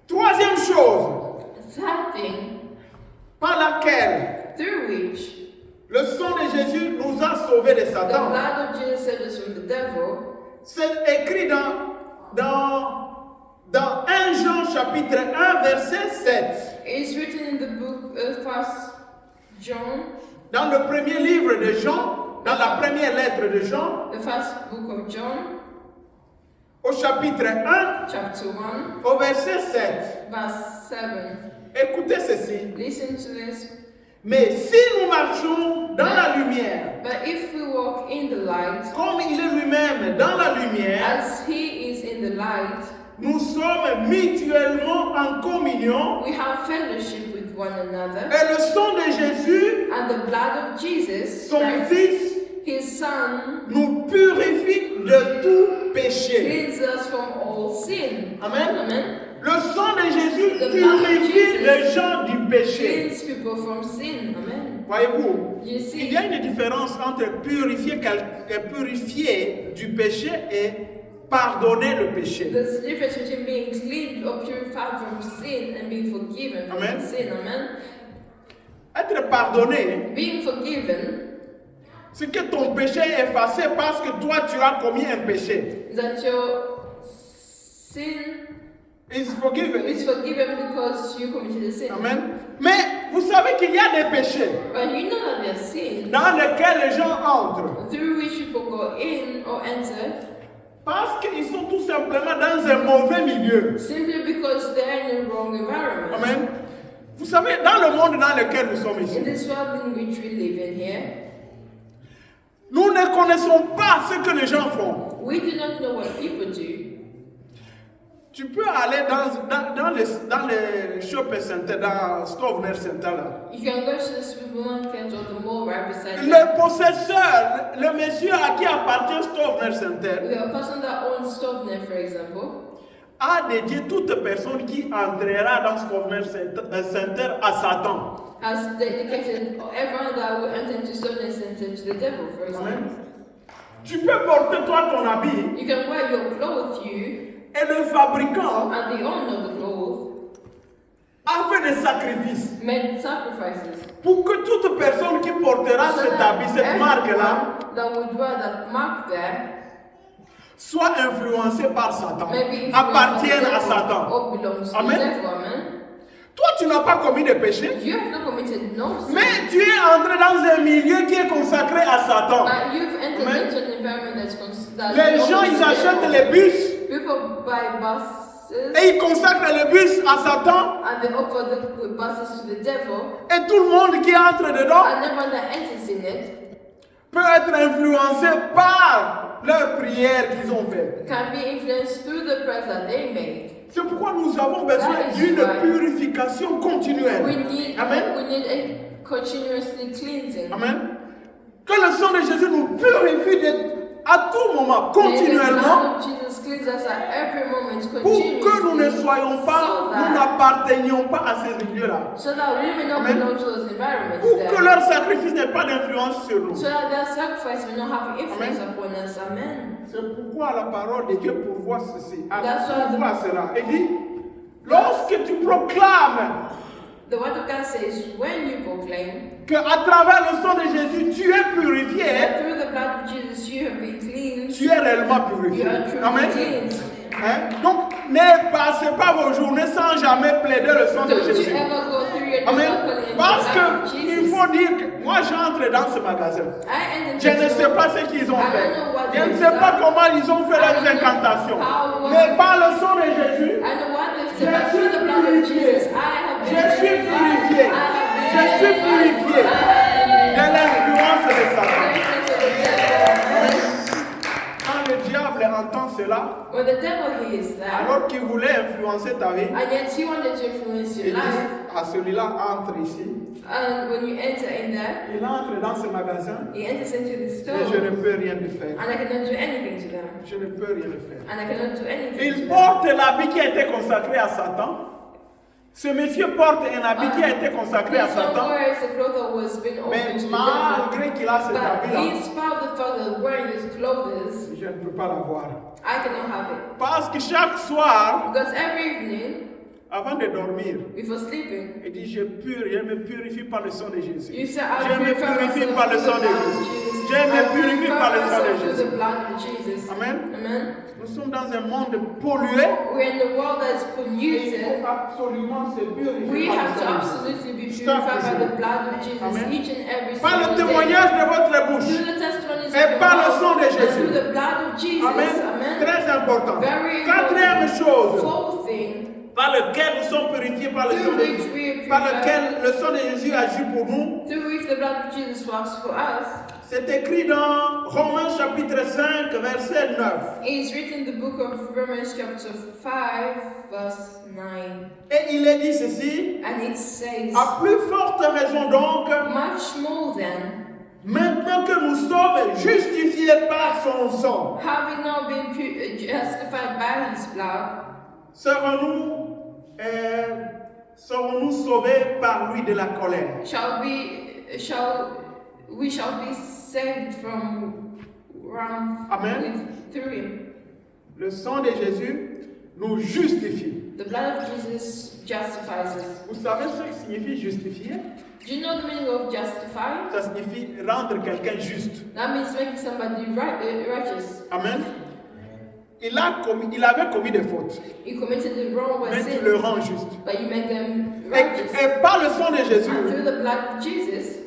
Troisième chose, Third thing, par laquelle through which le sang de Jésus nous a sauvés de the Satan, blood of Jesus saved us from the devil, c'est écrit dans 1 Jean chapitre 1 verset 7. is written in the book of 1 John, Dans le premier livre de Jean, dans la première lettre de Jean, the first book of John, au chapitre 1, chapter 1, au verset 7. verse 7. Écoutez ceci. Listen to this. Mais si nous marchons dans la lumière, But if we walk in the light, comme il est lui-même dans la lumière, as he is in the light, nous sommes mutuellement en communion we have fellowship with one another. et le sang de Jésus, And the blood of Jesus, son Christ, Fils, his Son, nous purifie de tout péché. cleanses us from all sin. Amen. Amen. Le sang de Jésus The blood of purifie Jesus les gens du péché. Cleanse people from sin. Amen. Voyez-vous, You see, il y a une différence entre purifier du péché et pardonner le péché. there's a difference between being cleaned or purified from sin and being forgiven from Amen. sin. Amen. Être pardonné, Being forgiven c'est que ton péché est effacé parce que toi tu as commis un péché. is that your sin It's forgiven. is forgiven because you committed a sin. Amen. Mais vous savez qu'il y a des péchés But you know that there's sin dans lesquels les gens entrent through which people go in or enter parce qu'ils sont tout simplement dans un mauvais milieu. simply because they're in the wrong environment. Amen. Vous savez, dans le monde dans lequel nous sommes In ici, this world in which we live in here, nous ne connaissons pas ce que les gens font. we do not know what people do. Tu peux aller dans les shopping center, dans Stovner Center là. You can go to the supermarket or the mall right beside you. Le possesseur, le monsieur à qui appartient Stovner Center, The person that owns Stovner, for example, a dédié toute personne qui entrera dans Stovner Center à Satan. has dedicated everyone that will enter into Stovner Center to the devil, for example. Amen. Tu peux porter toi ton habit You can wear your clothes, et le fabricant and the owner of the clothes a fait des sacrifices made sacrifices. pour que toute personne qui portera So cet that habit, cette marque-là, everyone that would wear that mark there soit influencée par Satan, maybe appartienne à Satan. or belongs to Amen. the devil. Amen. Toi, tu n'as pas commis de péché, You have not committed no sin, mais tu es entré dans un milieu qui est consacré à Satan. but you've entered Amen. into an environment that Les gens, ils achètent les bus People buy buses et ils consacrent le bus à Satan and they offer the buses to the devil, et tout le monde qui entre dedans and everyone that enters in it peut être influencé par leurs prières qu'ils ont faites. can be influenced through the prayers that they made. C'est pourquoi nous avons besoin That is d'une why purification continuelle. We need Amen. a continuously cleansing. Amen. Que le sang de Jésus nous purifie à tout moment, May the continuellement, blood of Jesus cleanse us at every moment, pour que nous ne continuously, soyons pas, nous n'appartenions pas à ces milieux-là. so that we may not Amen. belong to those environments Pour que there. leur sacrifice n'ait pas d'influence sur nous. So that their sacrifice will not have influence Amen. upon us. Amen. C'est pourquoi la parole de Dieu pourvoit ceci. That's why the- Pourvoit cela. Il dit, lorsque tu proclames The word of God says, when you proclaim qu'à travers le sang de Jésus, tu es purifié, that through the blood of Jesus you have been cleansed, tu es réellement you purifié. are truly Amen. cleansed. Hein? Donc, ne passez pas vos journées sans jamais plaider le sang de Don't you Jésus. ever go through your day Amen. without calling on Parce the blood of que il Jesus. faut dire que moi j'entre dans ce magasin. I enter Je ne this sais door. pas ce qu'ils ont I fait. don't know what Je ne they've sais pas done. comment ils ont fait I leurs don't know incantations. how was Mais it. par le sang de Jésus, I know what they've Je said, but through the blood of suis Jesus, I have been je suis purifié. I have been Je suis purifié de l'influence de Satan. Quand le diable entend cela, When the devil hears that, alors qu'il voulait influencer ta vie, and yet he wanted to influence il your dit life, à celui-là, entre ici. and when you enter in there, Il entre dans ce magasin he enters into the et store, je ne peux rien lui faire. and I cannot do anything to them, Je ne peux rien lui faire. and I cannot do anything to Il them. porte l'habit qui a été consacré à Satan. Ce monsieur porte un habit qui a été consacré à This one Satan. wears a cloth that was been Mais offered to the devil, malgré qu'il a cet but habit-là, in spite of the fact that wearing his clothes, je ne peux pas l'avoir. I cannot have it. Parce que chaque soir, Because every evening, avant de dormir, before sleeping, il dit, je me purifie par le sang de Jésus. you say, Je I me purify purifie myself par le through sang the de blood of Jésus. Jesus. Je me I purifie purify par le sang de myself through Jésus. the blood of Jesus. Amen. Amen. Nous sommes dans un monde pollué. We're in a world that's Il faut polluted. absolument se purifier We par le have to sang de Jésus. absolutely be Stop purified by this. the blood of Jesus Amen. each and every Par le single day. témoignage de votre bouche. Through the testimonies Et of your par le mouth sang de and Jésus. through the blood of Jesus. Amen. Amen. Très important. Very Quatrième chose, Fourth thing, par lequel nous sommes purifiés par le sang through de which Jésus. we are Par purified, lequel le sang de Jésus agit pour nous. through which the blood of Jesus works for us. C'est écrit dans Romains chapitre 5, verset 9. It is written in the book of Romans chapter 5, verse 9. Et il est dit ceci, And it says, à plus forte raison donc, much more than, maintenant que nous sommes justifiés par son sang, having now been justified by his blood, serons-nous sauvés par lui de la colère. we shall be saved from wrath Amen. through him. Le sang de Jésus nous justifie. The blood of Jesus justifies us. Vous savez ce que signifie justifier? Do you know the meaning of justify? Ça signifie rendre quelqu'un juste. That means making somebody righteous. Amen. Il avait commis des fautes, You committed the wrong mais sin, tu le rends juste. but you make them righteous. Et par le sang de And Jésus, through the blood of Jesus,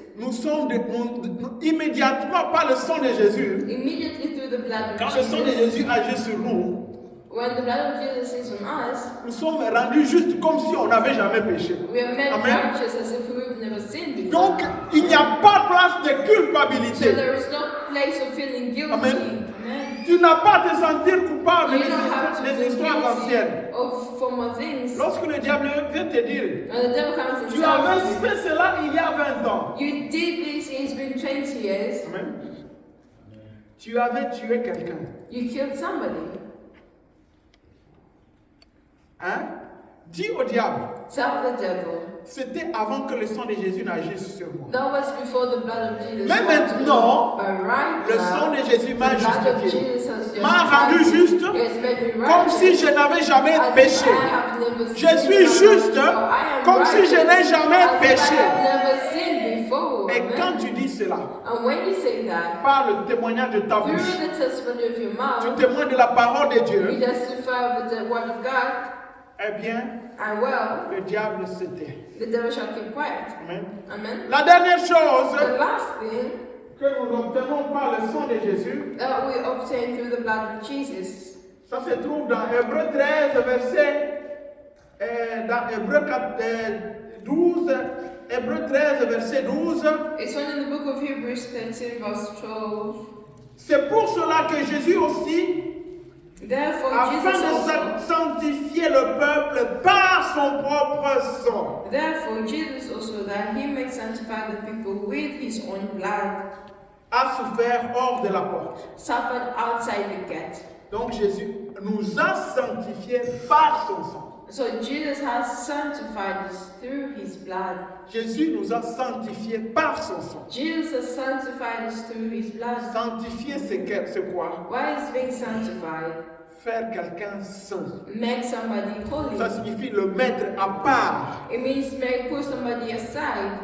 immédiatement par le sang de Jésus, immediately through the blood of quand le sang de Jesus, Jésus agit sur nous, when the blood of Jesus is on us, nous sommes rendus justes comme si on n'avait jamais péché. we are made Amen. righteous as if we've never sinned before. Donc, il n'y a pas de place de So culpabilité. there is no place of feeling guilty. Amen. Amen. Tu n'as pas à te sentir coupable You don't have to des feel histoires guilty anciennes. of former things. Lorsque le diable vient te dire, When the devil comes and tu avais tells fait cela il y a 20 ans. you, you did this, it's been 20 years, Amen. Tu avais tué quelqu'un. you killed somebody. Hein? Dis au diable, Tell the devil. c'était avant que le sang de Jésus n'agisse sur moi. That was before the blood of Jesus. Mais maintenant, But right le now, sang de Jésus m'a the blood of justifié. Jesus has M'a rendu justified juste, me. It has made me comme si righteous. je n'avais jamais As if péché. I have never Je sinned suis juste, before. I am comme si je n'ai righteous, jamais as if péché. I have never sinned before. Et Amen. quand tu dis cela, And when you say that, par le témoignage de ta through bouche, the testimony of your tu mouth, témoignes de la parole de you Dieu, testify with the word of God, eh bien, and well, le diable se tait. the devil shall keep quiet. Amen. Amen. La dernière chose The last thing que nous obtenons par le sang de Jésus, that we obtain through the blood of Jesus, ça se trouve dans Hébreux 13, verset, dans Hébreux 12, Hébreux 13, verset 12. it's found in the book of Hebrews 13, verse 12. C'est pour cela que Jésus aussi, Therefore, afin Jesus also, de sanctifier le peuple par son propre sang, therefore, Jesus also, that he may sanctify the people with his own blood, a souffert hors de la porte. suffered outside the gate. Donc Jésus nous a sanctifiés par son sang. So Jesus has sanctified us through his blood. Jésus nous a sanctifiés par son sang. Jesus has sanctified us through his blood. Sanctifier, c'est quoi? Why is being sanctified? Faire quelqu'un saint. Make somebody holy. Ça signifie le mettre à part It means put somebody aside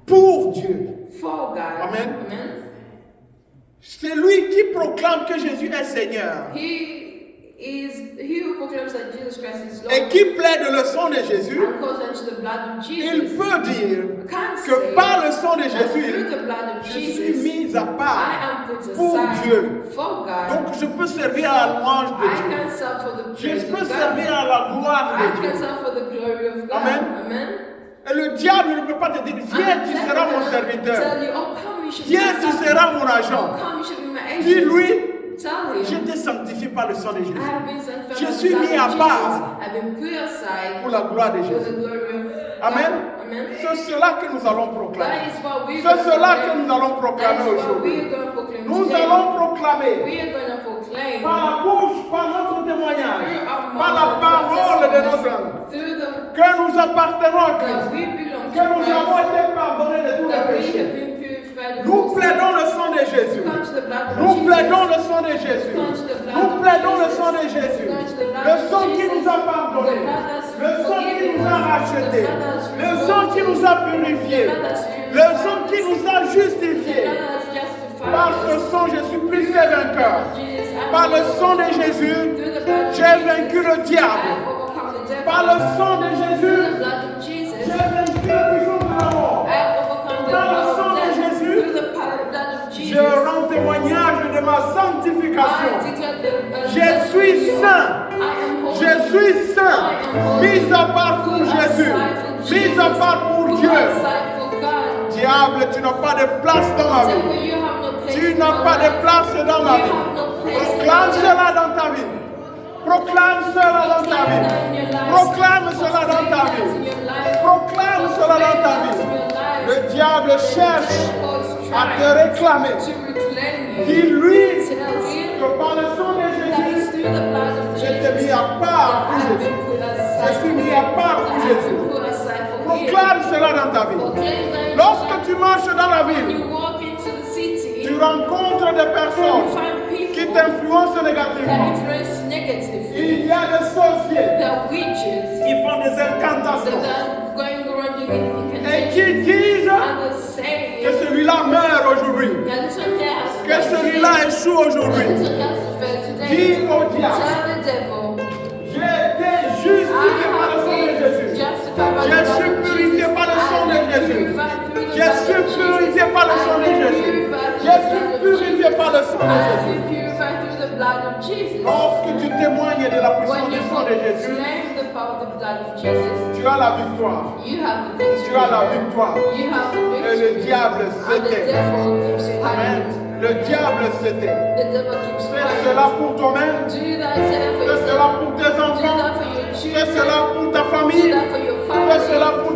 pour Dieu. for God. Amen. Amen. C'est lui qui proclame que Jésus est Seigneur. He who proclaims that Jesus Christ is Lord Et qui plaide le sang de Jésus, and calls unto the blood of il Jesus. peut dire Can't que say par le sang de that through Jésus, the blood of je suis Jesus, mis à I part am put pour aside Dieu. for God. Donc je peux servir à la louange de I Dieu. can serve for the Je praise peux of God. servir à la gloire I de can Dieu. serve for the glory of God. Amen. Amen. Et le diable ne peut pas te dire, viens, tu seras mon serviteur. Tell you, oh, come, you should be Viens, my tu servant. seras mon Oh, agent. come, you should be my agent. Dis-lui, Tell je him, t'ai sanctifié par le sang de I Jésus. have been sanctified Je by the suis blood mis à of part Jesus. I've been put aside pour la gloire de for the Jésus. glory of God. Amen. Amen. C'est cela que nous allons That proclamer. is what we're C'est going to cela que proclaim. nous allons That proclamer is what aujourd'hui. we're going to proclaim Nous today. allons proclamer We are going to proclaim par la bouche, par notre témoignage, through our par la mouth, parole de notre âme, through the que nous appartenons à that Christ, we belong que nous to avons Christ, été pardonnés de tous les that we péchés. have been purified of Nous all sin. plaidons le sang de Jésus. Come to the blood of Nous Jesus. plaidons le sang de Jésus. Nous plaidons le sang de Jésus. Le sang qui nous a pardonné. Le sang qui nous a rachetés. Le sang qui nous a purifiés. Le sang qui nous a justifiés. Par ce sang, je suis plus que vainqueur. Par le sang de Jésus, j'ai vaincu le diable. Par le sang de Jésus, j'ai vaincu le puissant de la mort. Par le sang de Jésus, je rends témoignage de ma sanctification. Je suis saint. Je suis saint. Mis à part pour Jésus. Mis à part pour Dieu. Diable, tu n'as pas de place dans ma vie. Tu n'as pas de place dans ma vie. Proclame cela dans ta vie. Proclame cela dans ta vie. Proclame cela dans ta vie. Proclame cela dans ta vie. Le diable cherche à te réclamer. Dis-lui que par le sang de Jésus, je t'ai mis à part pour Jésus. Je suis mis à part pour Jésus. Proclame cela dans ta vie. Lorsque tu marches dans la ville, tu rencontres des personnes qui t'influencent négativement. Il y a des sorciers qui font des incantations et qui disent que celui-là meurt aujourd'hui, que celui-là échoue aujourd'hui. Dis au diable, j'ai été justifié par le sang de Jésus. Je suis purifié par le sang de Jésus. Je suis purifié par le sang de Jésus. Je suis purifié par le sang de Jésus. Lorsque tu témoignes de la puissance du sang de Jésus, tu as la victoire. Tu as la victoire. Et le diable s'était. Amen. Le diable s'était. Fais cela pour toi-même. Fais cela pour tes enfants. Fais cela pour ta famille. Fais cela pour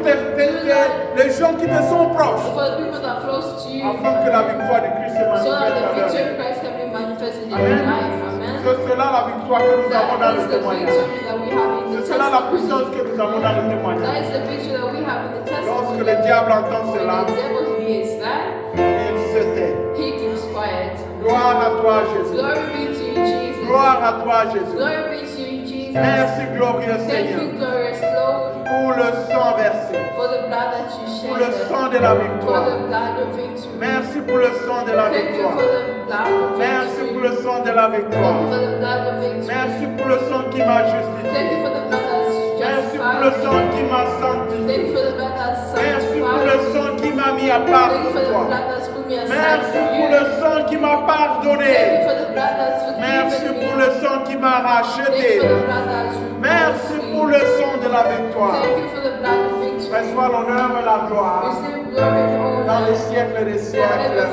les gens qui te sont proches. Afin que la victoire de Christ se manifeste dans leur vie. C'est cela la victoire que nous avons dans le témoignage. C'est cela la puissance que nous avons dans le témoignage. Lorsque le diable entend cela, il se tait. Gloire à toi, Jésus. Gloire à toi, Jésus. Merci, glorieux Seigneur, pour le sang versé, pour le sang de la victoire. Merci pour le sang de la victoire. Merci pour le sang de la victoire. Merci pour le sang qui m'a justifié. Merci pour le sang qui m'a sanctifié. Merci pour le sang qui m'a mis à part pour toi. Merci pour le sang qui m'a pardonné. Merci pour le sang qui m'a racheté. Merci pour le sang de la victoire. Reçois l'honneur et la gloire dans les siècles des siècles.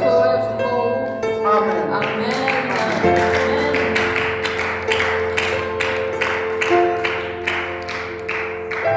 Amen. Amen.